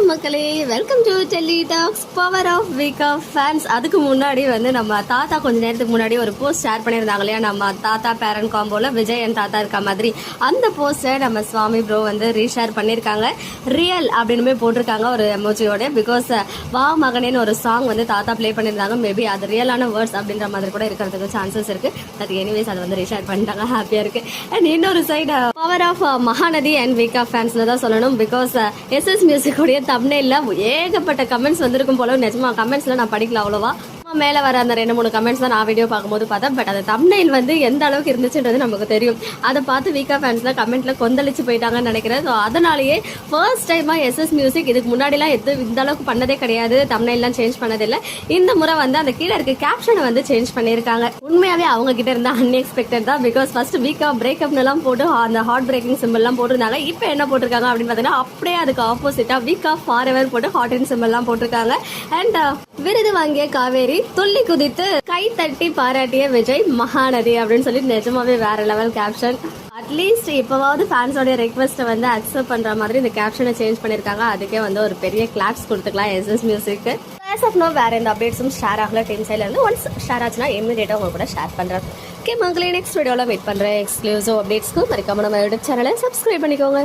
மக்களே, welcome to Delhi talks power of week of fans. அதுக்கு முன்னாடி வந்து நம்ம தாத்தா கொஞ்ச நேரத்துக்கு முன்னாடி ஒரு போஸ்ட் ஷேர் பண்ணியிருந்தாங்க இல்லையா, நம்ம தாத்தா பேரண்ட் காம்போல விஜய் அண்ட் தாத்தா இருக்க மாதிரி. அந்த போஸ்ட்டை நம்ம சுவாமி ப்ரோ வந்து ரீஷேர் பண்ணியிருக்காங்க. ரியல் அப்படின்னு போட்டிருக்காங்க ஒரு எமோஜியோட. பிகாஸ் வா மகனேன்னு ஒரு சாங் வந்து தாத்தா ப்ளே பண்ணியிருந்தாங்க. மேபி அது ரியலான வேர்ட்ஸ் அப்படின்ற மாதிரி கூட இருக்கிறதுக்கு சான்சஸ் இருக்கு. பட் எனிவேஸ் அதை வந்து ரீஷேர் பண்ணிட்டாங்க, ஹாப்பியா இருக்கு. அண்ட் இன்னொரு side power of Mahanadi and week of ஃபேன்ஸ்ல தான் சொல்லணும். பிகாஸ் எஸ்எஸ் மியூசிக்குடைய தம்ப்நெயில்ல ஏகப்பட்ட கமெண்ட்ஸ் வந்திருக்கும் போல. நிஜமா கமெண்ட்ஸ்ல நான் படிக்கல அவ்வளவா. மேல வர அந்த 2-3 கமெண்ட்ஸ் தான் நான் வீடியோ பார்க்கும்போது பார்த்தேன். பட் அந்த தம்ப்நெயில் வந்து எந்த அளவுக்கு இருந்துச்சுன்றது நமக்கு தெரியும். அதை பார்த்து வீக்கா ஃபேன்ஸ்ல கமெண்ட்ல கொந்தளிச்சு போயிட்டாங்கன்னு நினைக்கிறேன். ஸோ அதனாலேயே ஃபர்ஸ்ட் டைமா எஸ்எஸ் மியூசிக் இதுக்கு முன்னாடிலாம் இந்த அளவுக்கு பண்ணதே கிடையாது. தம்ப்நெயில்லாம் சேஞ்ச் பண்ணதில்லை. இந்த முறை வந்து அந்த கீழே இருக்க கேப்ஷனை வந்து சேஞ்ச் பண்ணியிருக்காங்க. உண்மையாவே அவங்க கிட்ட இருந்தா அன்எக்ஸ்பெக்டட் தான். பிகாஸ் ஃபர்ஸ்ட் வீக்கா பிரேக்அப்னு எல்லாம் போட்டு அந்த ஹார்ட் பிரேக்கிங் சிம்பிள் எல்லாம் போட்டிருந்தாங்க. இப்போ என்ன போட்டிருக்காங்க அப்படின்னு பார்த்தீங்கன்னா அப்படியே அதுக்கு ஆப்போசிட்டா வீக் ஆஃப் ஃபார் எவர் போட்டு ஹாட் அண்ட் சிம்பிள் எல்லாம் போட்டிருக்காங்க. அண்ட் விருது வாங்கிய காவேரி துள்ளி குதித்து கை தட்டி பாராட்டிய விஜய் மகாநதி அப்படின்னு சொல்லி நிஜமாவே வேற லெவல் கேப்ஷன். அட்லீஸ்ட் இப்போவாவது ஃபேன்ஸோட ரெக்வஸ்ட்டை வந்து அக்செப்ட் பண்ற மாதிரி இந்த கேப்ஷனை சேஞ்ச் பண்ணிருக்காங்க. அதுக்கே வந்து ஒரு பெரிய கிளாப்ஸ் கொடுத்துக்கலாம் எஸ்எஸ் மியூசிக்கு. வேற எந்த அப்டேட்ஸும் ஷேர் ஆகல டீம் சைட்ல இருந்து. ஒன்ஸ் ஷேர் ஆச்சுன்னா இமீடியட்டா உங்க கூட ஷேர் பண்றேன். ஓகே மக்களே, நெக்ஸ்ட் வீடியோல வெயிட் பண்றேன். எக்ஸ்க்ளூசிவ் அப்டேட்ஸ்க்கு மறக்காம நம்ம யூடியூப் சேனலை சப்ஸ்கிரைப் பண்ணிக்கோங்க.